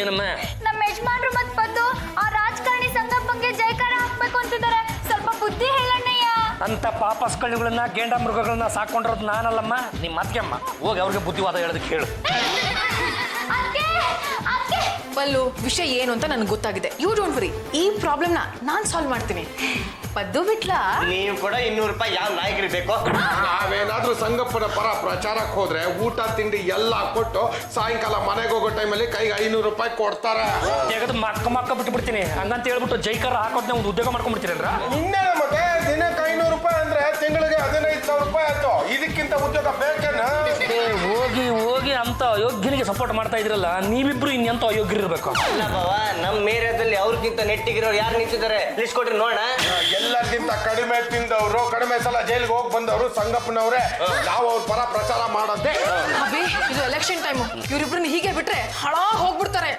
ಏನಮ್ಮ? ನಮ್ಮ ಯಜಮಾನ್ರು ಮತ್ ಪದ್ದು ಆ ರಾಜಕಾರಣಿ ಸಂಗಪ್ಪಂಗೆ ಜೈಕಾರ ಹಾಕ್ಬೇಕು ಅಂತಿದ್ದಾರೆ. ಸ್ವಲ್ಪ ಬುದ್ಧಿ ಹೇಳಣ್ಣಯ್ಯ. ಅಂತ ಪಾಪಸ್ಕಳ್ಳಿಗಳನ್ನ ಗೇಂಡ ಮೃಗಗಳನ್ನ ಸಾಕೊಂಡಿರೋದು ನಾನಲ್ಲಮ್ಮ, ನಿಮ್ಮ ಅತ್ತೆಯಮ್ಮ. ಹೋಗಿ ಅವ್ರಿಗೆ ಬುದ್ಧಿವಾದ ಹೇಳೋದಕ್ಕೆ ಹೇಳು. ಬಲ್ಲು, ವಿಷಯ ಏನು ಅಂತ ನನಗೆ ಗೊತ್ತಾಗಿದೆ. ಯು ಡೋಂಟ್ ವರಿ, ಈ ಪ್ರಾಬ್ಲಮ್ನ ನಾನು ಸಾಲ್ವ್ ಮಾಡ್ತೀನಿ. ಪದ್ದು ಬಿಟ್ಲಾ? ನೀವು ಕೂಡ 200 ರೂಪಾಯಿ ಯಾವ ನಾಯಕರಿಗೆ ಬೇಕೋ. ನಾವೇನಾದ್ರೂ ಸಂಗಪ್ಪನ ಪರ ಪ್ರಚಾರಕ್ಕೆ ಹೋದ್ರೆ ಊಟ ತಿಂಡಿ ಎಲ್ಲ ಕೊಟ್ಟು ಸಾಯಂಕಾಲ ಮನೆಗೆ ಹೋಗೋ ಟೈಮಲ್ಲಿ ಕೈಗೆ 500 ರೂಪಾಯಿ ಕೊಡ್ತಾರೆ. ತೆಗೆದು ಮಕ್ಕ ಬಿಟ್ಟು ಬಿಡ್ತೀನಿ ಹಂಗಂತ ಹೇಳ್ಬಿಟ್ಟು ಜೈಕಾರ ಹಾಕೋದ್ನ ಒಂದು ಉದ್ಯೋಗ ಮಾಡ್ಕೊಂಡ್ಬಿಡ್ತೀರಲ್ರ? ಇನ್ನೇನು ಮತ್ತೆ ದಿನಕ್ಕೆ 500 ರೂಪಾಯಿ ಅಂದ್ರೆ ತಿಂಗಳಿಗೆ 15,000 ರೂಪಾಯಿ ಆಯ್ತು. ಇದಕ್ಕಿಂತ ಉದ್ಯೋಗ ಬೇಕೇನ? ಹೋಗಿ ಹೋಗಿ ಅಂತ ಅಯೋಗ್ಯನಿಗೆ ಸಪೋರ್ಟ್ ಮಾಡ್ತಾ ಇದ್ರಲ್ಲ, ನೀವಿಬ್ರು ಇನ್ನೆಂತ ಅಯೋಗ್ಯರಿರ್ಬೇಕು. ಅಲ್ಲ ಬಾವ, ನಮ್ಮ ಏರಿಯಾದಲ್ಲಿ ಅವ್ರಿಗಿಂತ ನೆಟ್ಟಿಗಿರೋರು ಯಾರು ನಿಂತಿದ್ದಾರೆ ಲಿಸ್ಟ್ ಕೊಟ್ರಿ ನೋಡೋಣ. ಎಲ್ಲರಿಗಿಂತ ಕಡಿಮೆ ತಿಂದವರು, ಕಡಿಮೆ ಸಲ ಜೈಲಿಗೆ ಹೋಗಿ ಬಂದವರು ಸಂಗಪ್ಪನವ್ರೆ. ನಾವು ಅವ್ರ ಪರ ಪ್ರಚಾರ ಮಾಡೋದೇ. ಅಭಿ, ಇದು ಎಲೆಕ್ಷನ್ ಟೈಮು. ಇವರಿಬ್ರನ್ನ ಹೀಗೆ ಬಿಟ್ರೆ ಹಾಳಾಗಿ ಹೋಗ್ಬಿಡ್ತಾರೆ.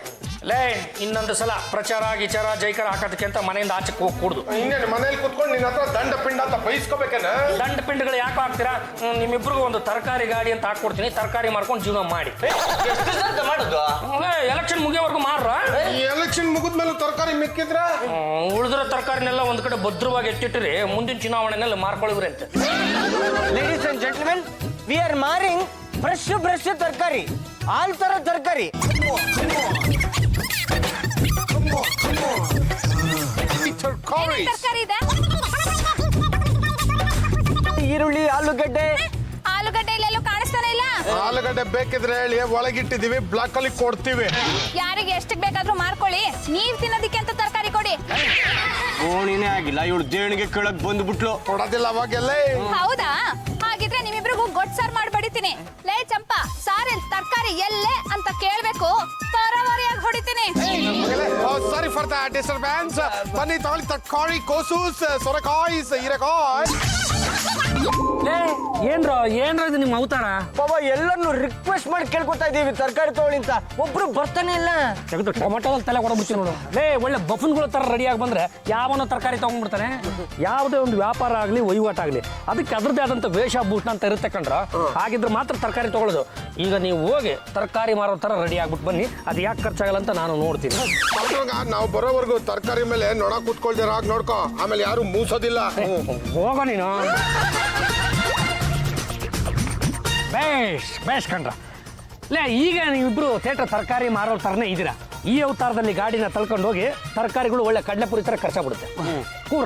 ಲೇ, ಇನ್ನೊಂದು ಸಲ ಪ್ರಚಾರ ಗಿಚಾರ ಜೈಕಾರ ಹಾಕೋದಕ್ಕೆ ಅಂತ ಮನೆಯಿಂದ ಆಚೆಗೆ ಹೋಗಿ ಕೂಡುದು. ಇನ್ನೇನು ಮನೇಲಿ ಕುತ್ಕೊಂಡು ನಿನ್ನ ಹತ್ರ ದಂಡ ಪಿಂಡ ಅಂತ ಬೈಸ್ಕೋಬೇಕೇನ? ದಂಡ ಪಿಂಡಗಳು ಯಾಕೆ ಹಾಕ್ತೀರಾ? ನಿಮ್ಮಿಬ್ರಿಗೂ ಒಂದು ತರಕಾರಿ ಗಾಡಿ ಅಂತ ಹಾಕೊಡ್ತೀನಿ, ತರಕಾರಿ ಮಾರ್ಕೊಂಡು ಜೀವನ ಮಾಡಿ. ಎಷ್ಟು ಅಂತ ಮಾಡುದು? ಎಲೆಕ್ಷನ್ ಮುಗಿಯೋವರೆಗೂ ಮಾರ್ರ. ಈ ಎಲೆಕ್ಷನ್ ಮುಗಿದ್ಮೇಲೆ ತರಕಾರಿ ಮಿಕ್ಕಿದ್ರ ಉಳಿದಿರೋ ತರಕಾರಿನೆಲ್ಲ ಒಂದ್ ಕಡೆ ಭದ್ರವಾಗಿ ಎತ್ತಿಟ್ಟಿರಿ, ಮುಂದಿನ ಚುನಾವಣೆನೆಲ್ಲ ಮಾರ್ಕೊಳ್ಳಿವ್ರಿ ಅಂತ. Ladies and gentlemen, we are ಮಾರಿಂಗ್ ಫ್ರೆಶ್ ತರಕಾರಿ, ಆಲ್ ತರ ತರಕಾರಿ. ತರಕಾರಿ ಇದೆ. ಈರುಳ್ಳಿ, ಆಲೂಗಡ್ಡೆ. ಆಲೂಗಡ್ಡೆ ಇಲ್ಲೆಲ್ಲೂ ಕಾಣಿಸ್ತಾನೆ ಇಲ್ಲ. ಆಲೂಗಡ್ಡೆ ಬೇಕಿದ್ರೆ ಹೇಳಿ, ಒಳಗಿಟ್ಟಿದೀವಿ, ಬ್ಲಾಕ್ ಅಲ್ಲಿ ಕೊಡ್ತೀವಿ. ಯಾರಿಗೆ ಎಷ್ಟಕ್ಕೆ ಬೇಕಾದ್ರೂ ಮಾರ್ಕೊಳ್ಳಿ, ನೀವ್ ತಿನ್ನೋದಿಕ್ಕೆ ಅಂತ ತರಕಾರಿ ಕೊಡಿ. ಓಣಿನೇ ಆಗಿಲ್ಲ, ಇವಳು ದೇಣಿಗೆ ಕೇಳಕ್ ಬಂದ್ಬಿಟ್ಲು. ಕೊಡೋದಿಲ್ಲ ಅವಾಗೆಲ್ಲ. ಹೌದಾ? ಹಾಗಿದ್ರೆ ನಿಮ್ಮಿಬ್ರಿಗೂ ಗೊಡ್ ಸಾರ್ ಮಾಡ್ಬಿಡ್ತೀನಿ. ಲೇ ಚಂಪಾ, ಸಾರಿಲ್ ತರಕಾರಿ ಎಲ್ಲೇ ಅಂತ ಕೇಳ್ಬೇಕು, ತರವಾರಿಯಾಗಿ ಹೊಡಿತೀನಿ. Sorry for the disturbance. ಬನ್ನಿ ತಗೊಳ್ಳಿ, ತರಕಾರಿ, ಕೋಸೂಸ್, ಸೊರಕಾಯಿ, ಹೀರೆಕಾಯಿ. ಏನ್ರ ಇದು ನಿಮ್ಮ ಅವತಾರ? ಬಾಬಾ, ಎಲ್ಲರನ್ನು ರಿಕ್ವೆಸ್ಟ್ ಮಾಡಿ ಕೇಳ್ಕೊತಾ ಇದೀವಿ ತರಕಾರಿ ತಗೊಳ್ಳಿ ಅಂತ, ಒಬ್ರು ಬರ್ತಾನೆ ಇಲ್ಲ. ತೆಗೆದು ಟೊಮೆಟೊದಲ್ಲಿ ತಲೆ ಕೊಡಬಿಡ್ತೀನಿ ನೋಡು. ಲೇ, ಒಳ್ಳೆ ಬಫನ್ಗಳ ತರ ರೆಡಿ ಆಗಿ ಬಂದ್ರೆ ಯಾವನೋ ತರಕಾರಿ ತಗೊಂಡ್ಬಿಡ್ತಾನೆ. ಯಾವುದೇ ಒಂದು ವ್ಯಾಪಾರ ಆಗಲಿ ವಹಿವಾಟ ಆಗಲಿ ಅದಕ್ಕೆ ಅದರದೇ ಆದಂತ ವೇಷಭೂಷಣ ಅಂತ ಇರುತ್ತೆ ಕಂಡ್ರ. ಹಾಗಿದ್ರೆ ಮಾತ್ರ ತರಕಾರಿ ತಗೊಳ್ಳೋದು. ಈಗ ನೀವು ಹೋಗಿ ತರಕಾರಿ ಮಾರೋ ತರ ರೆಡಿ ಆಗ್ಬಿಟ್ಟು ಬನ್ನಿ, ಅದು ಯಾಕೆ ಖರ್ಚಾಗಲ್ಲ ಅಂತ ನಾನು ನೋಡ್ತೀನಿ. ನಾವು ಬರೋವರೆಗೂ ತರಕಾರಿ ಮೇಲೆ ನೊಣ ಕೂತ್ಕೊಳ್ದಿರ ಆಗ ನೋಡ್ಕೋ, ಆಮೇಲೆ ಯಾರು ಮೂಸೋದಿಲ್ಲ. ಹೋಗೋ ನೀನು. ಬೇಷ್ ಕಂಡ್ರ. ಲೇ, ಈಗ ನೀವಿಬ್ರು ಥಿಯೇಟರ್ ತರಕಾರಿ ಮಾರೋ ಥರನೇ ಇದ್ದೀರಾ. ಈ ಅವತಾರದಲ್ಲಿ ಗಾಡಿನ ತಳ್ಕೊಂಡು ಹೋಗಿ ತರಕಾರಿಗಳು ಒಳ್ಳೆ ಕಡಲೆಪುರಿ ಥರ ಖರ್ಚಾಗ್ಬಿಡುತ್ತೆ. ಕೂರ.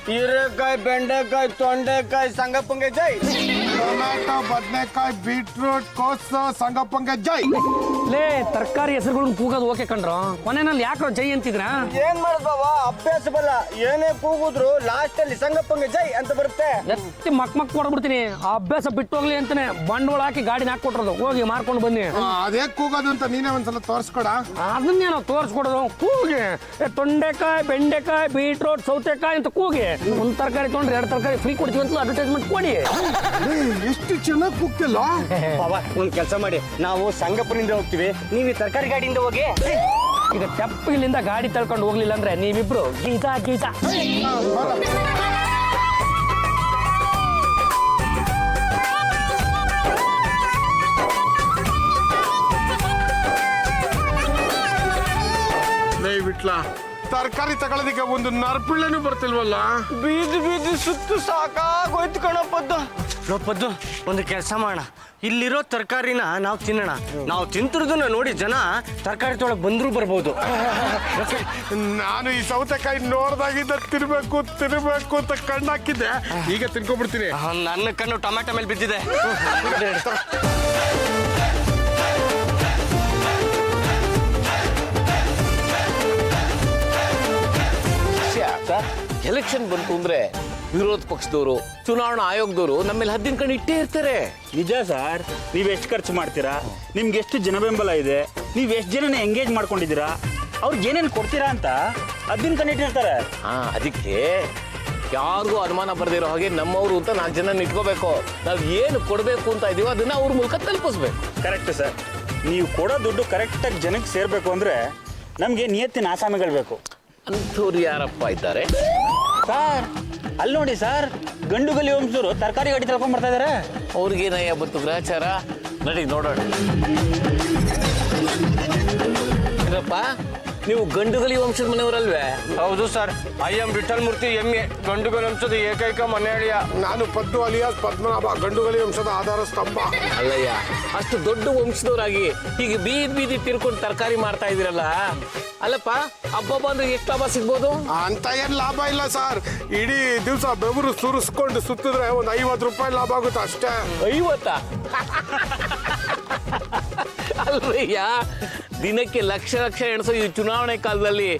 ಹೀರೆಕಾಯಿ, ಬೆಂಡೆಕಾಯಿ, ತೊಂಡೆಕಾಯಿ, ಸಂಗಪ್ಪಂಗೆ ಜೈ. ಟೊಮ್ಯಾಟೊ, ಬದನೆಕಾಯಿ, ಬೀಟ್ರೂಟ್, ಕೋಸು, ಸಂಗಪ್ಪಂಗೆ ಜೈ. ಲೇ, ತರಕಾರಿ ಹೆಸರುಗಳನ್ನ ಕೂಗೋದು ಓಕೆ ಕಂಡ್ರು, ಕೊನೆಯಲ್ಲಿ ಯಾಕೋ ಜೈ ಅಂತಿದ್ರ? ಏನ್ ಮಾಡೋದು ಬಾಬಾ, ಅಭ್ಯಾಸ ಬಲ್ಲ. ಏನೇ ಕೂಗುದ್ರು ಲಾಸ್ಟ್ ಅಲ್ಲಿ ಸಂಗಪ್ಪಂಗೆ ಜೈ ಅಂತ ಬರುತ್ತೆ. ಎತ್ತಿ ಮಕ್ ಕೊಡ್ಬಿಡ್ತೀನಿ. ಆ ಅಭ್ಯಾಸ ಬಿಟ್ಟು ಹೋಗ್ಲಿ ಅಂತಾನೆ ಬಂಡವಾಳ ಹಾಕಿ ಗಾಡಿನ ಹಾಕೊಟ್ರದು. ಹೋಗಿ ಮಾರ್ಕೊಂಡು ಬನ್ನಿ. ಅದೇ ಕೂಗೋದು ಅಂತ ನೀನೇ ಒಂದ್ಸಲ ತೋರಿಸ್ಕೊಡ. ಅದನ್ನೇನೋ ತೋರಿಸ್ಕೊಡೋದು. ಕೂಗಿ ತೊಂಡೆಕಾಯಿ, ಬೆಂಡೆಕಾಯಿ, ಬೀಟ್ರೋಟ್, ಸೌತೆಕಾಯಿ ಅಂತ ಕೂಗಿ. ಒಂದ್ ತರಕಾರಿ ತೊಗೊಂಡ್ರೆ 2 ತರಕಾರಿ ಫ್ರೀ ಕೊಡ್ತೀವಿ ಅಂತ ಅಡ್ವರ್ಟೈಸ್ಮೆಂಟ್ ಕೊಡಿ. ಎಷ್ಟು ಚೆನ್ನಾಗಿ ಕೂಗ್ತಿಲ್ಲ ಬಾಬಾ. ಒಂದ್ ಕೆಲಸ ಮಾಡಿ, ನಾವು ಸಂಗಪ್ಪನಿಂದ ಹೋಗ್ತೀವಿ, ನೀವು ತರಕಾರಿ ಗಾಡಿಯಿಂದ ಹೋಗಿ. ಈಗ ತೆಪ್ಪಗಿಲಿಂದ ಗಾಡಿ ತಳ್ಕೊಂಡು ಹೋಗ್ಲಿಲ್ಲ ಅಂದ್ರೆ ನೀವಿಬ್ರು ಗೀತಾ. ಬಿಟ್ಲಾ ತರಕಾರಿ ತಗೊಳ್ಳೋದಕ್ಕೆ ಒಂದು ನರ್ಪಿಳ್ಳೆನೂ ಬರ್ತಿಲ್ವಲ್ಲ. ಬೀದಿ ಸುತ್ತು ಸಾಕಾಗೋಯ್ತು ಕಣಪ್ಪದ್ದು. ಪದ್ದು, ಒಂದು ಕೆಲಸ ಮಾಡೋಣ, ಇಲ್ಲಿರೋ ತರಕಾರಿನ ನಾವು ತಿನ್ನೋಣ. ನಾವು ತಿಂತಿರೋದನ್ನ ನೋಡಿ ಜನ ತರಕಾರಿ ತೊಳಕ್ ಬಂದ್ರು ಬರ್ಬೋದು. ನಾನು ಈ ಸೌತೆಕಾಯಿ ನೋಡ್ದಾಗಿದ್ದ ತಿನ್ಬೇಕು ಅಂತ ಕಣ್ಣಾಕಿದ್ದೆ, ಈಗ ತಿನ್ಕೊಂಡ್ಬಿಡ್ತೀನಿ. ನನ್ನ ಕಣ್ಣು ಟೊಮ್ಯಾಟೊ ಮೇಲೆ ಬಿದ್ದಿದೆ. ಎಲೆಕ್ಷನ್ ಬಂತು ಅಂದ್ರೆ ವಿರೋಧ ಪಕ್ಷದವರು, ಚುನಾವಣಾ ಆಯೋಗದವರು ನಮ್ಮೇಲೆ ಹದ್ದಿನ ಕಣ್ಣು ಇಟ್ಟೇ ಇರ್ತಾರೆ. ನಿಜ ಸರ್. ನೀವು ಎಷ್ಟು ಖರ್ಚು ಮಾಡ್ತೀರಾ, ನಿಮ್ಗೆ ಎಷ್ಟು ಜನ ಬೆಂಬಲ ಇದೆ, ನೀವು ಎಷ್ಟು ಜನನ ಎಂಗೇಜ್ ಮಾಡ್ಕೊಂಡಿದ್ದೀರಾ, ಅವ್ರಿಗೆ ಏನೇನು ಕೊಡ್ತೀರಾ ಅಂತ ಹದ್ದಿನ ಕಣ್ಣು ಇಟ್ಟಿರ್ತಾರೆ. ಅದಕ್ಕೆ ಯಾರಿಗೂ ಅನುಮಾನ ಬರ್ದಿರೋ ಹಾಗೆ ನಮ್ಮವರು ಅಂತ 4 ಜನ ಇಟ್ಕೋಬೇಕು. ನಾವು ಏನು ಕೊಡಬೇಕು ಅಂತ ಇದೀವೋ ಅದನ್ನ ಅವ್ರ ಮೂಲಕ ತಲುಪಿಸ್ಬೇಕು. Correct sir. ನೀವು ಕೊಡೋ ದುಡ್ಡು ಕರೆಕ್ಟಾಗಿ ಜನಕ್ಕೆ ಸೇರ್ಬೇಕು ಅಂದ್ರೆ ನಮಗೆ ನಿಯತ್ತಿನ ಆಸಾಮಿಗಳು ಬೇಕು. ಅಂಥವ್ರು ಯಾರಪ್ಪ ಇದ್ದಾರೆ ಸರ್? ಅಲ್ಲಿ ನೋಡಿ ಸರ್, ಗಂಡು ಗಲಿ ವಂಶದವರು ತರಕಾರಿ ಗಾಡಿ ತಳ್ಕೊಂಡ್ ಬರ್ತಾ ಇದಾರೆ. ಅವ್ರಿಗೇನಯ್ಯ ಬಂತು ಗ್ರಹಚಾರ? ನಡಿ ನೋಡೋಣ. ಏನಪ್ಪ ನೀವು ಗಂಡುಗಲಿ ವಂಶದ ಮನೆಯವರಲ್ವೇ? ಹೌದು ಸರ್, ಐ ಎಂ ವಿಠಲ್ ಮೂರ್ತಿ ಎಮ್ಮೆ ಗಂಡುಗಲಿ ವಂಶದ ಏಕೈಕ ಮನೆ ಅಳಿಯ. ನಾನು ಪದ್ದು ಅಲಿಯಾಸ್ ಪದ್ಮನಾಭ, ಗಂಡುಗಲಿ ವಂಶದ ಆಧಾರ ಸ್ತಂಭ. ಅಲ್ಲಯ್ಯ, ಅಷ್ಟು ದೊಡ್ಡ ವಂಶದವರಾಗಿ ಹೀಗೆ ಬೀದಿ ತಿರ್ಕೊಂಡು ತರಕಾರಿ ಮಾರ್ತಾ ಇದೀರಲ್ಲ, ಅಲ್ಲಪ್ಪ ಹಬ್ಬ ಬಂದ್ರೆ ಎಷ್ಟು ಲಾಭ ಸಿಗ್ಬೋದು? ಅಂತ ಏನ್ ಲಾಭ ಇಲ್ಲ ಸರ್, ಇಡೀ ದಿವಸ ಬೆವರು ಸುರಿಸ್ಕೊಂಡು ಸುತ್ತಿದ್ರೆ ಒಂದು 50 ರೂಪಾಯಿ ಲಾಭ ಆಗುತ್ತೆ ಅಷ್ಟೇ. 50? ಅಲ್ವಯ್ಯ, ದಿನಕ್ಕೆ ಲಕ್ಷ ಎಣಸೋ ಈ ಚುನಾವಣೆ ಕಾಲದಲ್ಲಿ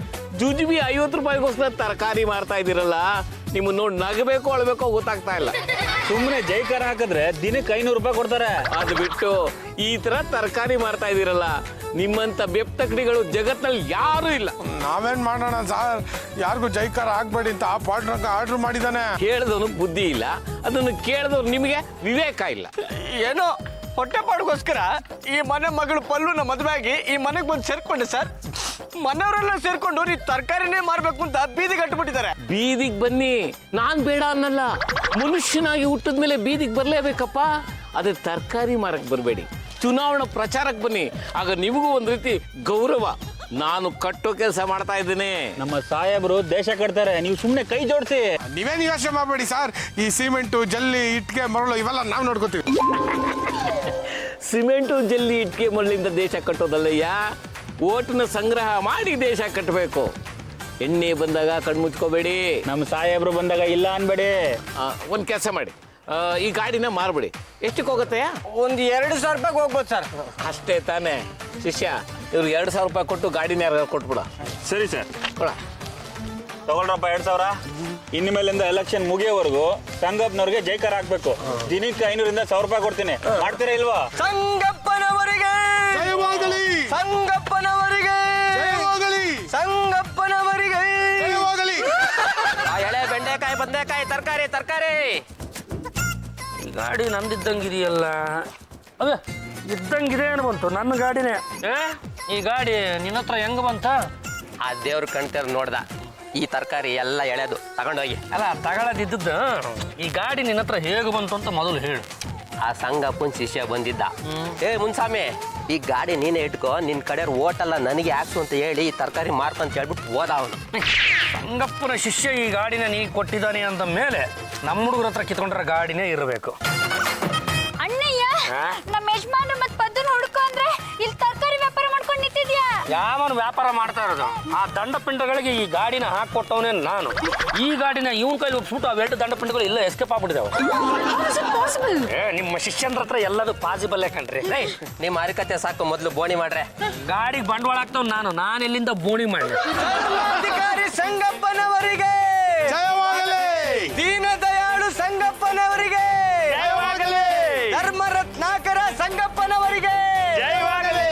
ಜುಜುಬಿ 50 ರೂಪಾಯಿಗೋಸ್ಕರ ತರಕಾರಿ ಮಾರ್ತಾ ಇದ್ದೀರಲ್ಲ, ನಿಮ್ಮ ನೋಡಿ ನಗಬೇಕೋ ಅಳ್ಬೇಕೋ ಗೊತ್ತಾಗ್ತಾ ಇಲ್ಲ. ಸುಮ್ಮನೆ ಜೈಕಾರ ಹಾಕಿದ್ರೆ ದಿನಕ್ಕೆ 500 ರೂಪಾಯಿ ಕೊಡ್ತಾರೆ. ಅದು ಬಿಟ್ಟು ಈ ತರ ತರಕಾರಿ ಮಾರ್ತಾ ಇದ್ದೀರಲ್ಲ, ನಿಮ್ಮಂತ ಬೆಪ್ತಕಡಿಗಳು ಜಗತ್ನಲ್ಲಿ ಯಾರು ಇಲ್ಲ. ನಾವೇನ್ ಮಾಡೋಣ ಸರ್, ಯಾರಿಗೂ ಜೈಕಾರ ಆಗ್ಬೇಡಿ ಅಂತ ಪಾರ್ಟ್ನರ್ ಆರ್ಡರ್ ಮಾಡಿದಾನೆ. ಕೇಳಿದವನು ಬುದ್ಧಿ ಇಲ್ಲ, ಅದನ್ನು ಕೇಳಿದವ್ರು ನಿಮಗೆ ವಿವೇಕ ಇಲ್ಲ. ಏನೋ ಹೊಟ್ಟೆ ಪಾಡ್ಗೋಸ್ಕರ ಈ ಮನೆ ಮಗಳು ಪಲ್ಲುನ ಮದುವೆ ಆಗಿ ಈ ಮನೆಗೆ ಬಂದು ಸೇರ್ಕೊಂಡೆ ಸರ್. ಮನೆಯವರೆಲ್ಲ ಸೇರ್ಕೊಂಡು ನೀವು ತರಕಾರಿನೇ ಮಾರ್ಬೇಕು ಅಂತ ಬೀದಿಗೆ ಅಟ್ಬಿಟ್ಟಿದ್ದಾರೆ. ಬೀದಿಗೆ ಬನ್ನಿ, ನಾನ್ ಬೇಡ ಅನ್ನಲ್ಲ. ಮನುಷ್ಯನಾಗಿ ಹುಟ್ಟಿದ ಮೇಲೆ ಬೀದಿಗೆ ಬರ್ಲೇಬೇಕಪ್ಪ. ಅದೇ ತರಕಾರಿ ಮಾರಕ್ ಬರಬೇಡಿ, ಚುನಾವಣಾ ಪ್ರಚಾರಕ್ಕೆ ಬನ್ನಿ. ಆಗ ನಿಮಗೂ ಒಂದು ರೀತಿ ಗೌರವ. ನಾನು ಕಟ್ಟೋ ಕೆಲಸ ಮಾಡ್ತಾ ಇದ್ದೇನೆ. ನಮ್ಮ ಸಾಹೇಬರು ದೇಶ ಕಟ್ತಾರೆ, ನೀವು ಸುಮ್ಮನೆ ಕೈ ಜೋಡಿಸಿ. ನೀವೇನು ಯೋಚನೆ ಮಾಡಬೇಡಿ ಸರ್, ಈ ಸಿಮೆಂಟು ಜಲ್ಲಿ ಇಟ್ಟಿಗೆ ಮರಳು ಇವೆಲ್ಲ ನಾವು ನೋಡ್ಕೋತೀವಿ. ಸಿಮೆಂಟು ಜಲ್ಲಿ ಇಟ್ಟಿಗೆ ಮರಳಿಂದ ದೇಶ ಕಟ್ಟೋದಲ್ಲಯ್ಯ, ಓಟ್ನ ಸಂಗ್ರಹ ಮಾಡಿ ದೇಶ ಕಟ್ಟಬೇಕು. ಎಣ್ಣೆ ಬಂದಾಗ ಕಣ್ಮುಚ್ಕೋಬೇಡಿ. ನಮ್ಮ ಸಾಹೇಬರು ಬಂದಾಗ ಇಲ್ಲ ಅನ್ಬೇಡಿ. ಒಂದು ಕೆಲಸ ಮಾಡಿ, ಈ ಗಾಡಿನ ಮಾರ್ಬಿಡಿ. ಎಷ್ಟಕ್ಕೆ ಹೋಗುತ್ತೆ? ಒಂದು 2,000 ರೂಪಾಯಿಗೆ ಹೋಗ್ಬೋದು ಸರ್. ಅಷ್ಟೇ ತಾನೇ ಶಿಷ್ಯ, ಇವ್ರು 2,000 ರೂಪಾಯಿ ಕೊಟ್ಟು ಗಾಡಿನ ಯಾರು ಕೊಟ್ಬಿಡ. ಸರಿ ಸರ್, ಕೊಡ. ತಗೊಳ್ರಪ್ಪ 2,000. ಇನ್ನು ಮೇಲಿಂದ ಎಲೆಕ್ಷನ್ ಮುಗಿಯೋವರೆಗೂ ಸಂಗಪ್ಪನವ್ರಿಗೆ ಜೈಕಾರ ಹಾಕ್ಬೇಕು. ದಿನಕ್ಕೆ 500ರಿಂದ 1,000 ರೂಪಾಯಿ ಕೊಡ್ತೀನಿ. ಮಾಡ್ತೀರಾ ಇಲ್ವಾ? ಸಂಗಪ್ಪನವರಿಗೆ ಜಯವಾಗಲಿ, ಸಂಗಪ್ಪನವರಿಗೆ ಜಯವಾಗಲಿ, ಸಂಗಪ್ಪನವರಿಗೆ ಜಯವಾಗಲಿ. ಎಳೆ ಬೆಂಡೆಕಾಯಿ ಬದನೆಕಾಯಿ ತರಕಾರಿ. ಈ ಗಾಡಿ ನಂದಿದ್ದಂಗಿದೆಯಲ್ಲ, ಅದೇ ಇದ್ದಂಗಿದೆ ಏನು ಬಂತು, ನನ್ನ ಗಾಡಿನೇ. ಈ ಗಾಡಿ ನಿನ್ನ ಹತ್ರ ಹೆಂಗ್ ಬಂತ? ಆ ದೇವ್ರ ಕಣ್ತಾರ ನೋಡ್ದ, ಈ ತರಕಾರಿ ಎಲ್ಲ ಎಳೆದು ತಗೊಂಡೋಗಿ. ಅಲ್ಲ ತಗೊಳ್ಳೋದಿದ್ದದ್ದು, ಈ ಗಾಡಿ ನಿನ್ನ ಹತ್ರ ಹೇಗೆ ಬಂತು ಅಂತ ಮೊದಲು ಹೇಳು. ಆ ಸಂಗಪ್ಪನ ಶಿಷ್ಯ ಬಂದಿದ್ದ. ಮುನ್ಸಾಮಿ, ಈ ಗಾಡಿ ನೀನೇ ಇಟ್ಕೋ, ನಿನ್ ಕಡೆ ಓಟಲ್ಲ ನನಗೆ ಹಾಕ್ಸು ಅಂತ ಹೇಳಿ ಈ ತರಕಾರಿ ಮಾರ್ಕಂತ ಹೇಳ್ಬಿಟ್ಟು ಹೋದ ಅವನು. ಸಂಗಪ್ಪನ ಶಿಷ್ಯ ಈ ಗಾಡಿನ ನೀ ಕೊಟ್ಟಿದ್ದಾನೆ ಅಂದ ಮೇಲೆ ನಮ್ಮ ಹುಡುಗರ ಹತ್ರ ಕಿತ್ಕೊಂಡ್ರೆ ಗಾಡಿನೇ ಇರಬೇಕು. ಅಣ್ಣಯ್ಯ, ನಮ್ಮ ಯಜಮಾನ್ರು ಮತ್ ಪದ್ದನ ಹುಡ್ಕೊ ಅಂದ್ರೆ ಇಲ್ಲಿ ತರಕಾರಿ ವ್ಯಾಪಾರ ಮಾಡ್ಕೊಂಡು ನಿಂತಿದ್ಯಾ? ಯಾವನು ವ್ಯಾಪಾರ ಮಾಡ್ತಾ ಇರೋದು? ಆ ದಂಡಪಿಂಡಗಳಿಗೆ ಈ ಗಾಡಿನ ಹಾಕೊಟ್ಟವನೇ ನಾನು. ಈ ಗಾಡಿನ ಇವನ್ ಕೈಲಿ ಒಪ್ಬಿಟ್ಟು ಅವೆರಡು ದಂಡಪಿಂಡಗಳು ಇಲ್ಲ ಎಸ್ಕೇಪ್ ಆಗ್ಬಿಟ್ಟಿದ್ದಾವೆ. ನಿಮ್ಮ ಶಿಷ್ಯಂದ್ರ ಹತ್ರ ಎಲ್ಲದು ಪಾಸಿಬಲ್ ಕಣ್ರಿ. ನಿಮ್ಮ ಮಾರುಕಟ್ಟೆ ಸಾಕು, ಮೊದಲು ಬೋಣಿ ಮಾಡ್ರೆ. ಗಾಡಿಗೆ ಬಂಡವಾಳ ಆಗ್ತಾವ್ ನಾನು ಎಲ್ಲಿಂದ ಬೋಣಿ ಮಾಡಿ. ಅಧಿಕಾರಿ ಸಂಗಪ್ಪನವರಿಗೆ ಜಯವಾಗಲಿ, ದೀನದಯಾಳು ಸಂಗಪ್ಪನವರಿಗೆ ಜಯವಾಗಲಿ, ಧರ್ಮರತ್ನಾಕರ ಸಂಗಪ್ಪನವರಿಗೆ ಜಯವಾಗಲಿ,